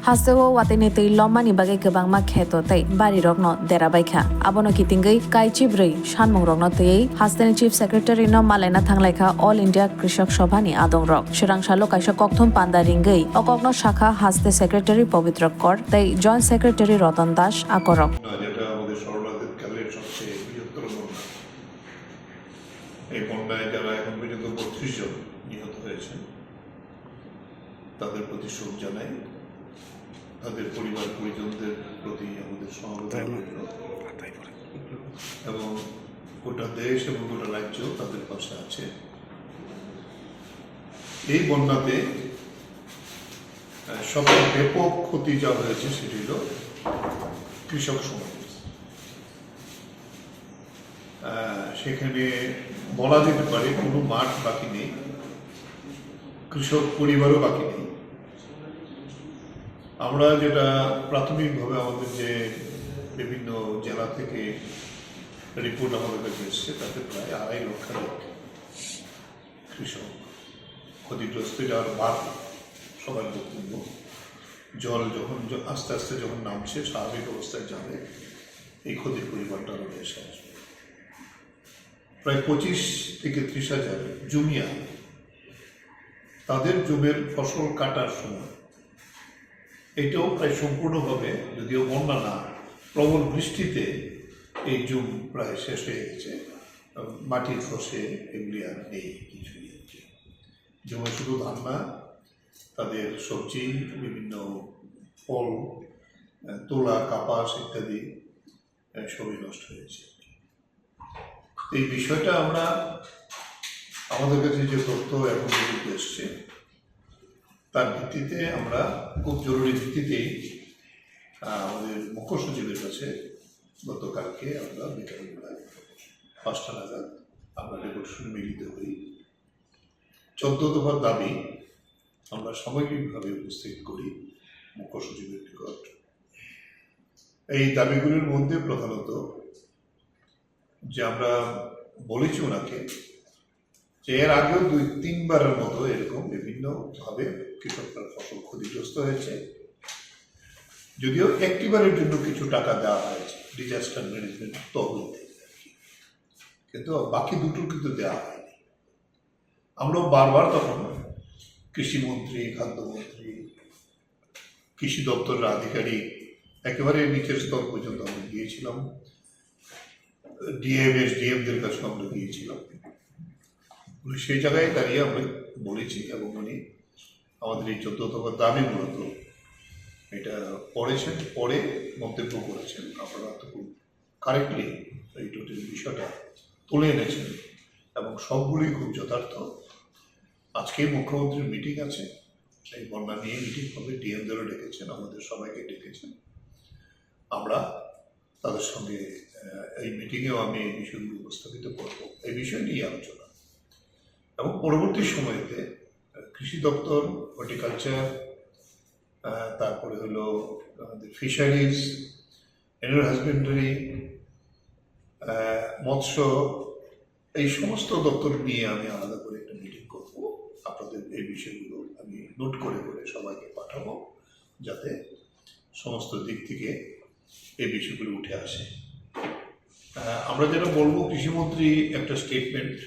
Hasewo watini tei lomani bagai kebangma kheto tei bari rokno derabaikha abono kitingei kaichi brei sanmung rokno tei hasteni chief secretary no malaina thanglaikha all india krishak sabha ni adong rok sirangsalo kaisa kokthom panda ringei okokno shakha haste secretary পবিত্র কর tei joint secretary Ratan Das আkorok যেটা আমাদের শরণার্থী কালের সবচেয়ে বৃহত্তর বন্যা এই বন্যায় যারা এখন পর্যন্ত 32 জন নিহত হয়েছেন তাদের প্রতি শোক জানাই তাদের পরিবার পরিজনদের প্রতি আমাদের সমবেদনা এবং গোটা দেশ এবং গোটা রাজ্য তাদের পাশে আছে এই বন্যাতে সবচেয়ে ব্যাপক ক্ষতি যা হয়েছে সেটি হল কৃষক সমাজ সেখানে বলা যেতে পারে কোনো মাঠ বাকি নেই কৃষক পরিবারও বাকি নেই আমরা যেটা প্রাথমিকভাবে আমাদের যে বিভিন্ন জেলা থেকে রিপোর্ট আমাদের কাছে এসছে তাতে প্রায় 2.5 লক্ষ কৃষক ক্ষতিগ্রস্ত যাওয়ার বাদ সবার বক্তব্য জল যখন আস্তে আস্তে যখন নামছে স্বাভাবিক অবস্থায় যাবে এই ক্ষতির পরিমাণটা আরো বেশি আসবে প্রায় 25 থেকে 30 হাজার জমিয়া তাদের জমির ফসল কাটার সময় এটাও প্রায় সম্পূর্ণভাবে যদিও বন্যা না প্রবল বৃষ্টিতে এই জমি প্রায় শেষ হয়ে গেছে মাটির ফসে এগুলি আর নেই কিছুই জমি শুধু ধান না তাদের সবজি বিভিন্ন ফল তোলা কাপাস ইত্যাদি সবই নষ্ট হয়েছে এই বিষয়টা আমরা আমাদের কাছে যে তথ্য এখন পর্যন্ত এসছে তার ভিত্তিতে আমরা খুব জরুরি ভিত্তিতেই আমাদের মুখ্য সচিবের কাছে গতকালকে আমরা বিকালবেলা 5টা নাগাদ আমরা ডেপুটেশন মিলিত হই 14 দফার দাবি আমরা সামগ্রিকভাবে উপস্থিত করি মুখ্য সচিবের নিকট এই দাবিগুলির মধ্যে প্রধানত যে আমরা বলেছি ওনাকে যে এর আগেও 2-3 বারের মতো এরকম বিভিন্নভাবে কৃষকরা ফসল ক্ষতিগ্রস্ত হয়েছে যদিও একটিবারের জন্য কিছু টাকা দেওয়া হয়েছে ডিজাস্টার ম্যানেজমেন্ট তহবিল থেকে কিন্তু বাকি দুটোর কিন্তু দেওয়া হয়নি আমরাও বারবার তখন কৃষিমন্ত্রী খাদ্যমন্ত্রী কৃষি দপ্তরের আধিকারিক একেবারে নিচের স্তর পর্যন্ত আমরা গিয়েছিলাম ডিএমদের কাছে আমরা গিয়েছিলাম সেই জায়গায় দাঁড়িয়ে আমরা বলেছি এবং উনি আমাদের এই 14 দফার দাবি মূলত এটা পড়েছেন পরে মন্তব্য করেছেন আপনারা তো খুব কারেক্টলি এই টোটাল বিষয়টা তুলে এনেছেন এবং সবগুলি খুব যথার্থ আজকে মুখ্যমন্ত্রীর মিটিং আছে এই বন্যা নিয়ে মিটিং হবে ডিএমদেরও ডেকেছেন আমাদের সবাইকে ডেকেছেন আমরা তাদের সঙ্গে এই মিটিংয়েও আমি এই বিষয়গুলো উপস্থাপিত করব এই বিষয় নিয়ে আলোচনা এবং পরবর্তী সময়তে কৃষি দপ্তর হর্টিকালচার তারপরে হলো আমাদের ফিশারিজ অ্যানিমাল হাজবেন্ডারি মৎস্য এই সমস্ত দপ্তর নিয়ে আমি আলাদা করে একটা মিটিং করব আপনাদের এই বিষয়গুলো আমি নোট করে করে সবাইকে পাঠাবো যাতে সমস্ত দিক থেকে এই বিষয়গুলো উঠে আসে আমরা যেটা বলবো কৃষিমন্ত্রী একটা স্টেটমেন্ট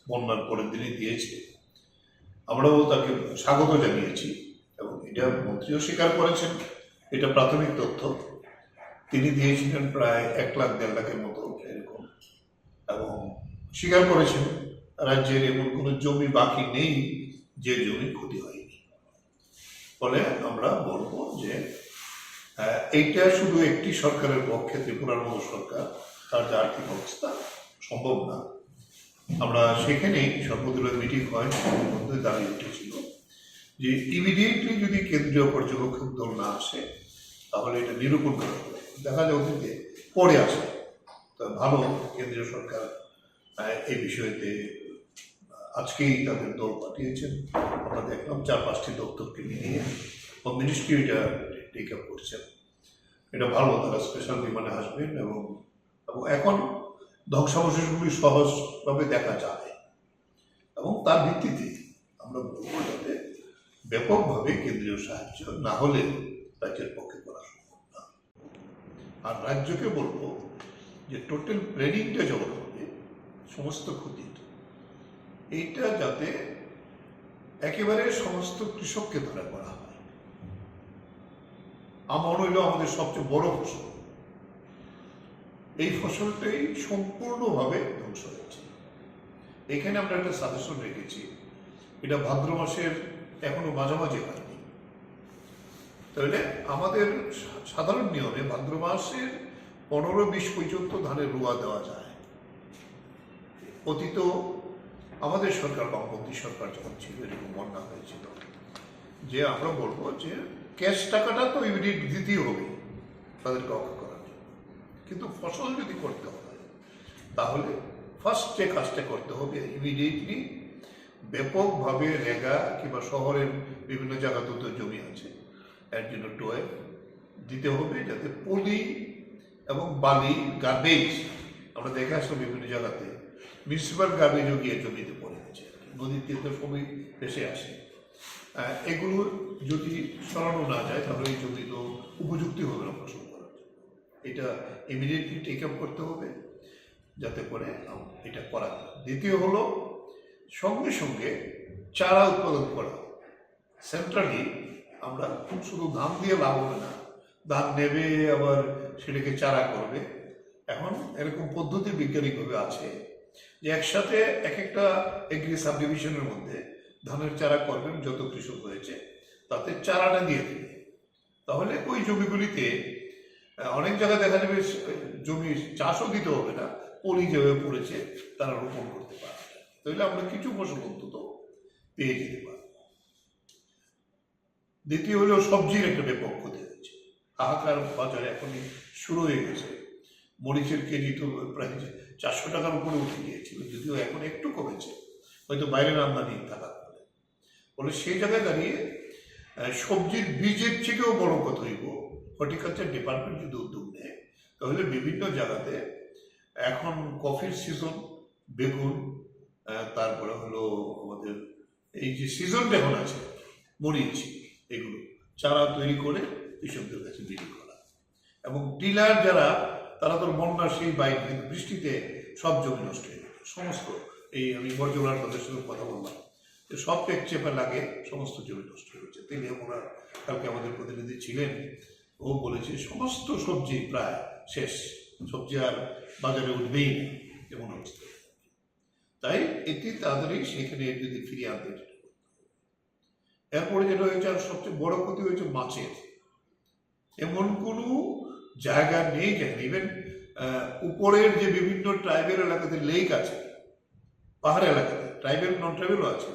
বন্যার পরের দিনই দিয়েছে আমরাও তাকে স্বাগত জানিয়েছি এবং এটা মন্ত্রীও স্বীকার করেছেন এটা প্রাথমিক তথ্য তিনি দিয়েছিলেন প্রায় 1-1.5 লাখের মতো এরকম এবং স্বীকার করেছেন রাজ্যের এমন কোনো জমি বাকি নেই যে জমি ক্ষতি হয়নি ফলে আমরা বলবো যে এইটা শুধু একটি সরকারের পক্ষে ত্রিপুরার মতো সরকার তার যে আর্থিক অবস্থা সম্ভব না আমরা সেখানেই সর্বদলীয় মিটিং হয় সেখানের মধ্যে দাঁড়িয়ে উঠেছিল যে ইমিডিয়েটলি যদি কেন্দ্রীয় পর্যবেক্ষক দল না আসে তাহলে এটা নিরূপণ করা হবে দেখা যায় অতীতে পরে আসে তো ভালো কেন্দ্রীয় সরকার এই বিষয়তে আজকেই তাদের দল পাঠিয়েছেন আমরা দেখলাম 4-5টি দপ্তরকে নিয়ে হোম মিনিস্ট্রি এটা টেক আপ করছেন এটা ভালো তারা স্পেশাল বিমানে আসবেন এবং এখন ধ্বংসাবশেষগুলি সহজভাবে দেখা যায় এবং তার ভিত্তিতে আমরা বলবো যাতে ব্যাপকভাবে কেন্দ্রীয় সাহায্য না হলে রাজ্যের পক্ষে করা সম্ভব না। আর রাজ্যকে বলবো যে টোটাল প্ল্যানিংটা যখন হবে সমস্ত ক্ষতির, এইটা যাতে একেবারে সমস্ত কৃষককে ধরা করা হয়। আমন হইল আমাদের সবচেয়ে বড় ফসল, এই ফসলটাই সম্পূর্ণভাবে ধ্বংস হয়েছে। এখানে আমরা একটা সাজেশন রেখেছি, এটা ভাদ্র মাসের এখনো মাঝামাঝি হয়নি, তাহলে আমাদের সাধারণ নিয়মে ভাদ্র মাসের 15-20 পর্যন্ত ধানের রোয়া দেওয়া যায়। অতীত আমাদের সরকার, বামপন্থী সরকার যখন ছিল, এরকম বন্যা হয়েছিল যে আমরা বলবো যে ক্যাশ টাকাটা তো ইমিডিয়েট দিতেই হবে তাদেরকে রক্ষা করার জন্য, কিন্তু ফসল যদি করতে হয় তাহলে ফার্স্ট যে কাজটা করতে হবে ইমিডিয়েটলি ব্যাপকভাবে রেগা কিংবা শহরের বিভিন্ন জায়গাতেও তো জমি আছে, এর জন্য টোয়ে দিতে হবে, যাতে পলি এবং বালি গার্বেজ, আমরা দেখে আসলাম বিভিন্ন জায়গাতে মিউনিসিপ্যাল গার্বেজও গিয়ে জমিতে পড়ে গেছে, নদীর তীরে সবই ভেসে আসে। এগুলো যদি সরানো না যায় তাহলে এই জমি তো উপযুক্ত হবে না ফসল করার জন্য। এটা ইমিডিয়েটলি টেক আপ করতে হবে যাতে করে এটা করা যায়। দ্বিতীয় হলো সঙ্গে সঙ্গে চারা উৎপাদন করা। সেন্ট্রালি আমরা শুধু ধান দিয়ে লাভ হবে না, ধান নেবে আবার সেটাকে চারা করবে। এখন এরকম পদ্ধতি বৈজ্ঞানিকভাবে আছে যে একসাথে এক একটা এগ্রি সাব ডিভিশনের মধ্যে ধানের চারা করবেন, যত কৃষক হয়েছে তাতে চারাটা দিয়ে দেবে। তাহলে ওই জমিগুলিতে অনেক জায়গায় দেখা যাবে জমি চাষও দিতে হবে না, পলি যেভাবে পড়েছে তারা রোপণ করতে পারবে, তাহলে আমরা কিছু ফসল অন্তত পেয়ে যেতে পারব। দ্বিতীয় হলো সবজির একটা ব্যাপক ক্ষতি হয়েছে, হাহাকার বাজারে এখনই শুরু হয়ে গেছে। মরিচের কেজি তো প্রায় 400 টাকার উপরে উঠে গিয়েছিল, যদিও এখন একটু কমেছে, হয়তো বাইরের আমদানি থাকার ফলে সেই জায়গায় দাঁড়িয়ে সবজির বীজের থেকেও বড় কথা হইব হর্টিকালচার ডিপার্টমেন্ট যদি উদ্যোগ নেয়, তাহলে বিভিন্ন জায়গাতে এখন কফির সিজন, বেগুন, তারপরে হলো আমাদের এই যে সিজনটা এখন আছে মরিচ, এগুলো চারা তৈরি করে কৃষকদের কাছে বিক্রি করা। এবং টিলার যারা, তারা তো বন্যা সেই বাইরে, কিন্তু বৃষ্টিতে সব জমি নষ্ট হয়ে গেছে সমস্ত। এই আমি বর্জলার তাদের সঙ্গে কথা বললাম, সব টেক চেপে লাগে, সমস্ত জমি নষ্ট হয়ে গেছে। তেলিয়ামোড়া কালকে আমাদের প্রতিনিধি ছিলেন, ও বলেছে সমস্ত সবজি প্রায় শেষ, সবজি আর বাজারে উঠবেই না এমন অবস্থা। তাই এটি তাড়াতাড়ি সেখানে যদি ফিরিয়ে আনতে, এরপরে যেটা হয়েছে আর সবচেয়ে বড় ক্ষতি হয়েছে মাছের। এমন কোনো জায়গা নেই যেখানে ইভেন উপরের যে বিভিন্ন ট্রাইবেল এলাকাতে লেক আছে, পাহাড় এলাকাতে ট্রাইবেল নন ট্রাইবেলও আছে,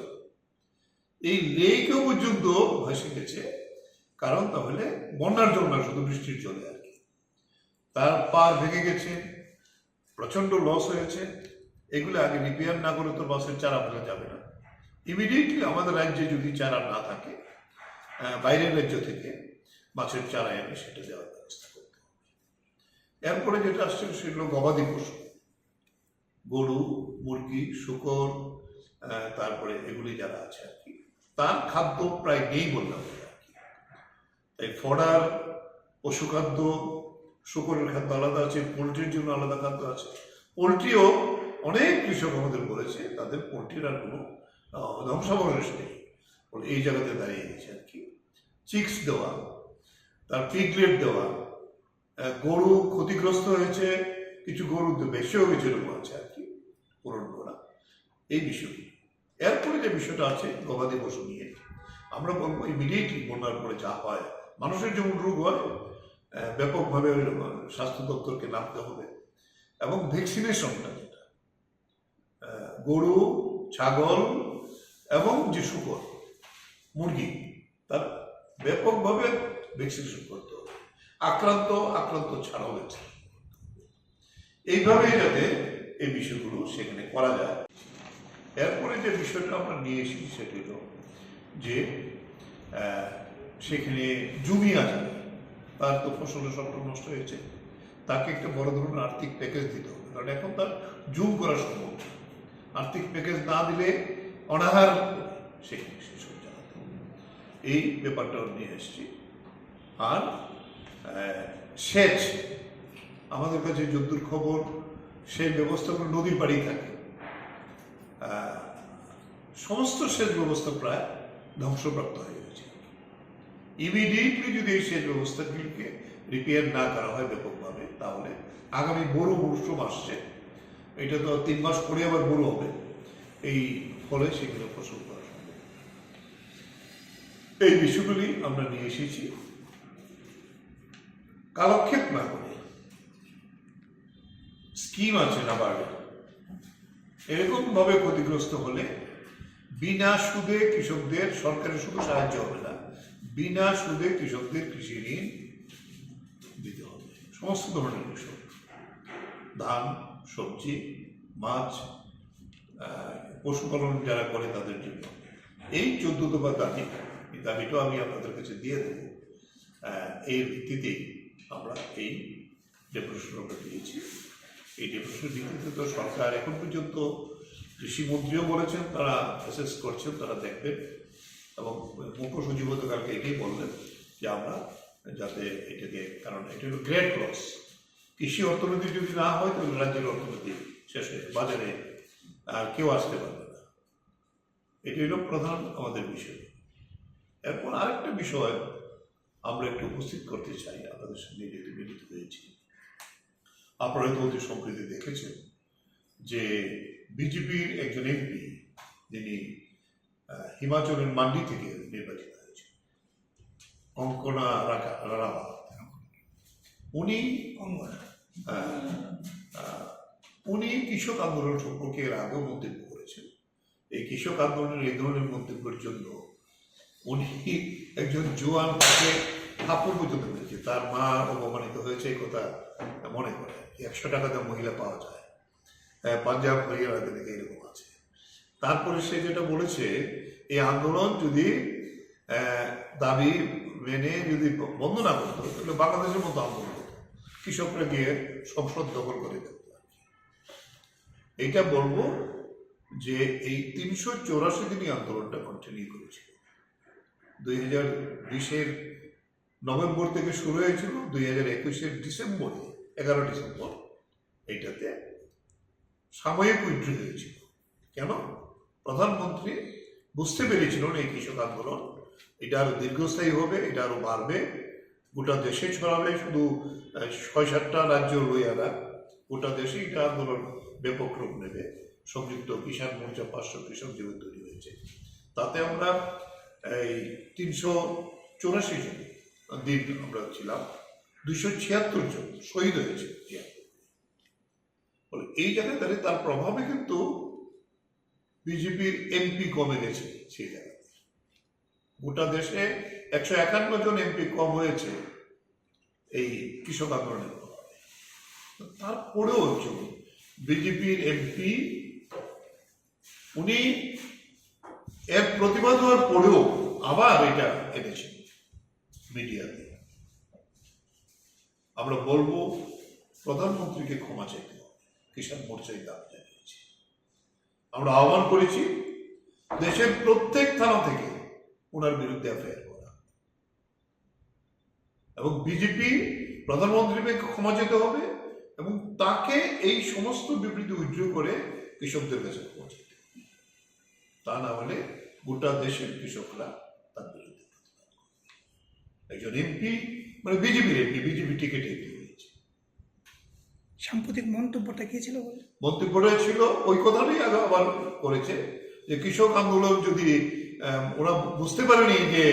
এই লেকেও পর্যন্ত ভেসে গেছে। কারণ তাহলে বন্যার জন্য না, শুধু বৃষ্টির জন্য আর কি, তার পার ভেঙে গেছে, প্রচন্ড লস হয়েছে। এগুলো আগে রিপেয়ার না করে তো মাছের চারা ফেলা যাবে না। ইমিডিয়েটলি আমাদের রাজ্যে যদি চারা না থাকে, বাইরের রাজ্য থেকে মাছের চারা এনে সেটা দেওয়ার ব্যবস্থা করতে হবে। এরপরে যেটা আসছে সেগুলো গবাদি পশু, গরু, মুরগি, শূকর, তারপরে এগুলি যারা আছে আর কি, তার খাদ্য প্রায় নেই বললাম আর কি। তাই ফডার, পশু খাদ্য, শূকরের খাদ্য আলাদা আছে, পোলট্রির জন্য আলাদা খাদ্য আছে। পোলট্রিও অনেক কৃষক আমাদের বলেছে তাদের পোলট্রির আর কোনো ধ্বংসাবশেষ নেই, এই জায়গাতে দাঁড়িয়ে গেছে আর কি। চিক্স দেওয়া, তার পিগলেট দেওয়া, গরু ক্ষতিগ্রস্ত হয়েছে, কিছু গরু বেশিও গেছে, এরকম আছে আর কি, পূরণ করা এই বিষয়। এরপরে যে বিষয়টা আছে গবাদি পশু নিয়ে, আমরা বলবো ইমিডিয়েটলি বন্যার পরে যা হয়, মানুষের যেমন রোগ হয়, ব্যাপকভাবে স্বাস্থ্য দপ্তরকে নামতে হবে। এবং ভ্যাকসিনেশনটা যেটা গরু, ছাগল এবং যে শূকর, মুরগি, তার ব্যাপকভাবে ভ্যাকসিনেশন করতে হবে। আক্রান্ত ছাড়াও ভ্যাকসিনেশন করতে হবে। এইভাবে যাতে এই বিষয়গুলো সেখানে করা যায়। এরপরে যে বিষয়টা আমরা নিয়ে এসেছি সেটা হলো যে সেখানে জমি আছে, তার তো ফসলের সবটা নষ্ট হয়েছে, তাকে একটা বড় ধরনের আর্থিক প্যাকেজ দিতে হবে, কারণ এখন তার জুম করা সম্ভব। আর্থিক প্যাকেজ না দিলে অনাহার সেসব জানাতে হবে। এই ব্যাপারটাও নিয়ে এসেছি। আর সেচ, আমাদের কাছে যদ্দূর খবর সেই ব্যবস্থাগুলো নদীর পাড়েই থাকে। সমস্ত সেচ ব্যবস্থা প্রায় ধ্বংসপ্রাপ্ত হয়ে গেছে। ইমিডিয়েটলি যদি এই সেচ ব্যবস্থাগুলিকে রিপেয়ার না করা হয় ব্যাপকভাবে, তাহলে আগামী বড় মৌসুম আসছে, এটা তো 3 মাস পরে আবার বড় হবে, এই ফলে সেগুলো ফসল করা সম্ভব। এই বিষয়গুলি আমরা নিয়ে এসেছি। কালক্ষেপ না করে স্কিম আছে নাবার্ডের, এরকম ভাবে ক্ষতিগ্রস্ত হলে বিনা সুদে কৃষকদের, সরকারের শুধু সাহায্য হবে না, বিনা সুদে কৃষকদের কৃষি ঋণ দিতে হবে। সমস্ত ধরনের কৃষক, ধান, সবজি, মাছ, পশুপালন যারা করে তাদের জন্য এই 14 দফা দাবি, এই দাবিটাও আমি আপনাদের কাছে দিয়ে দেব। এই ভিত্তিতেই আমরা এই ডেপুটেশনটা দিয়েছি। এই ডেপুটেশনের ভিত্তিতে তো সরকার এখন পর্যন্ত, কৃষিমন্ত্রীও বলেছেন তারা অ্যাসেস করছেন, তারা দেখবেন, এবং মুখ্য সচিব তো কালকে এটাই বললেন যে আমরা যাতে এটাকে, কারণ এটা হলো গ্রেট লস, কৃষি অর্থনীতি যদি না হয় তাহলে রাজ্যের অর্থনীতি শেষ হয়ে বাজারে আর কেউ আসতে পারবে না। এটি হলো প্রধান আমাদের বিষয়। এরপর আরেকটা বিষয় আমরা একটু উপস্থিত করতে চাই আপনাদের সঙ্গে, যেহেতু মিলিত হয়েছি। আপনারা হয়তো অতি সম্প্রতি দেখেছেন যে বিজেপির একজন এমপি, যিনি হিমাচলের মান্ডি থেকে নির্বাচিত হয়েছে, কঙ্কনা রানাওয়াত, উনি কৃষক আন্দোলন সম্পর্কে এর আগেও মন্তব্য করেছেন। এই কৃষক আন্দোলনের এই ধরনের মন্তব্যের জন্য উনি একজন জোয়ান তাকে থাপ্পড় পর্যন্ত করেছে, তার মা অপমানিত হয়েছে এই কথা মনে করে। 100 টাকাতে মহিলা পাওয়া যায়, পাঞ্জাব হরিয়ানাতে নাকি এরকম আছে। তারপরে সে যেটা বলেছে, এই আন্দোলন যদি দাবি মেনে যদি বন্ধ না করতো তাহলে বাংলাদেশের মতো আন্দোলন হতো, কৃষকরা গিয়ে সংসদ দখল করে দিত। এইটা বলবো যে এই 384 দিনই আন্দোলনটা কন্টিনিউ করেছিল। 2020-এর নভেম্বর থেকে শুরু হয়েছিল, 2021-এর ডিসেম্বরে, 11 ডিসেম্বর এইটাতে সাময়িক উইথড্র হয়েছিল। কেন? প্রধানমন্ত্রী বুঝতে পেরেছিলেন এই কৃষক আন্দোলন এটা আরো দীর্ঘস্থায়ী হবে, এটা আরো বাড়বে, গোটা দেশে ছড়াবে, শুধু 6-7টা রাজ্য লইয়া না, গোটা দেশে এটা আন্দোলন ব্যাপক রূপ নেবে। সংযুক্ত কিষাণ মোর্চা 500 কৃষক যেভাবে তৈরি হয়েছে, তাতে আমরা এই 384 দিন আমরা ছিলাম, 276 জন শহীদ হয়েছে। এই জায়গায় দাঁড়িয়ে তার প্রভাবে কিন্তু বিজেপির এমপি কমে গেছে। সেই জায়গায় গোটা দেশে 151 জন এমপি কম হয়েছে এই কৃষক আন্দোলনের প্রভাবে। তারপরেও একজন বিজেপির এমপি, উনি এর প্রতিবাদ হওয়ার পরেও আবার এটা এনেছেন মিডিয়াতে। আমরা বলবো প্রধানমন্ত্রীকে ক্ষমা চাইতে হবে, কিষাণ মোর্চায় দাবি জানিয়েছি। আমরা আহ্বান করেছি দেশের প্রত্যেক থানা থেকে ওনার বিরুদ্ধে এফআইআর করা, এবং বিজেপি প্রধানমন্ত্রীকে ক্ষমা চাইতে হবে এবং তাকে এই সমস্ত বিবৃতি উইথড্র করে কৃষকদের কাছে পৌঁছাতে হবে। তা না হলে গোটা দেশের কৃষকরা তার বিরুদ্ধে প্রতিবাদ করবে। একজন এমপি, মানে বিজেপির এমপি, বিজেপি টিকিটে এমপি হয়েছে। সাম্প্রতিক মন্তব্যটা কি ছিল? মন্তব্যটা ছিল ওই কথাটাই আবার করেছে যে কৃষক আন্দোলন যদি ওরা বুঝতে পারেনি যে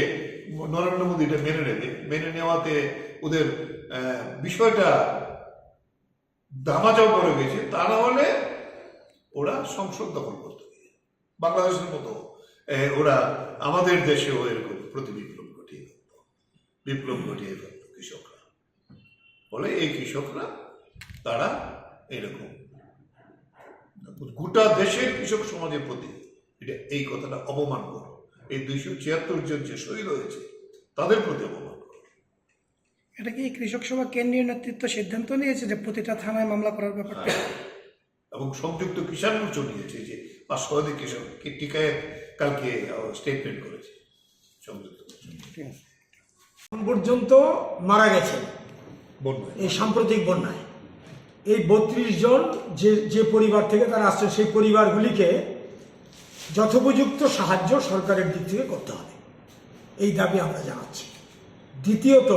নরেন্দ্র মোদী এটা মেনে নেবে, মেনে নেওয়াতে ওদের বিষয়টা দামাচাও পড়ে গেছে, তা না হলে ওরা সংসদ দখল করতে হবে বাংলাদেশের মতো। ওরা আমাদের দেশেও এরকম বিপ্লব ঘটিয়ে ফেলত কৃষকরা। বলে এই কৃষকরা তারা এরকম গোটা দেশের কৃষক সমাজের প্রতি এটা, এই কথাটা অপমান করো। এই 276 জন যে শহীদ হয়েছে তাদের প্রতি অপমান করো। এটা কি কৃষক সভা কেন্দ্রীয় নেতৃত্ব সিদ্ধান্ত নিয়েছে যে প্রতিটা থানায় মামলা করার ব্যাপারটা? এবং সংযুক্ত কিষাণ মোর্চা নিয়েছে যে 500 কৃষক টিকায় কালকে স্টেটমেন্ট করেছে সংযুক্ত। ঠিক আছে। এখন পর্যন্ত মারা গেছেন বন্যায় এই সাম্প্রতিক বন্যায় এই 32 জন যে পরিবার থেকে তারা আসছেন, সেই পরিবারগুলিকে যথোপযুক্ত সাহায্য সরকারের দিক থেকে করতে হবে, এই দাবি আমরা জানাচ্ছি। দ্বিতীয়ত,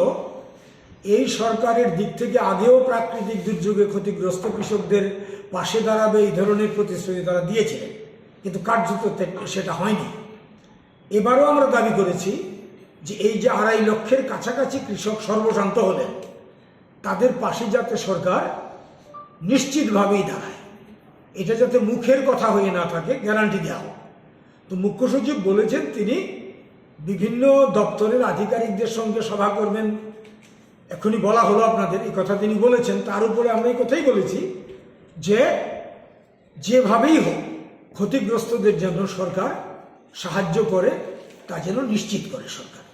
এই সরকারের দিক থেকে আগেও প্রাকৃতিক দুর্যোগে ক্ষতিগ্রস্ত কৃষকদের পাশে দাঁড়াবে এই ধরনের প্রতিশ্রুতি তারা দিয়েছিলেন, কিন্তু কার্যত সেটা হয়নি। এবারও আমরা দাবি করেছি যে এই যে 2.5 লক্ষের কাছাকাছি কৃষক সর্বশান্ত হলেন, তাদের পাশে যাতে সরকার নিশ্চিতভাবেই দাঁড়ায়, এটা যাতে মুখের কথা হয়ে না থাকে, গ্যারান্টি দেওয়া হোক। তো মুখ্য সচিব বলেছেন তিনি বিভিন্ন দপ্তরের আধিকারিকদের সঙ্গে সভা করবেন, এখনই বলা হলো আপনাদের, এই কথা তিনি বলেছেন। তার উপরে আমরা এই কথাই বলেছি যে যেভাবেই হোক ক্ষতিগ্রস্তদের জন্য সরকার সাহায্য করে, তা যেন নিশ্চিত করে সরকার।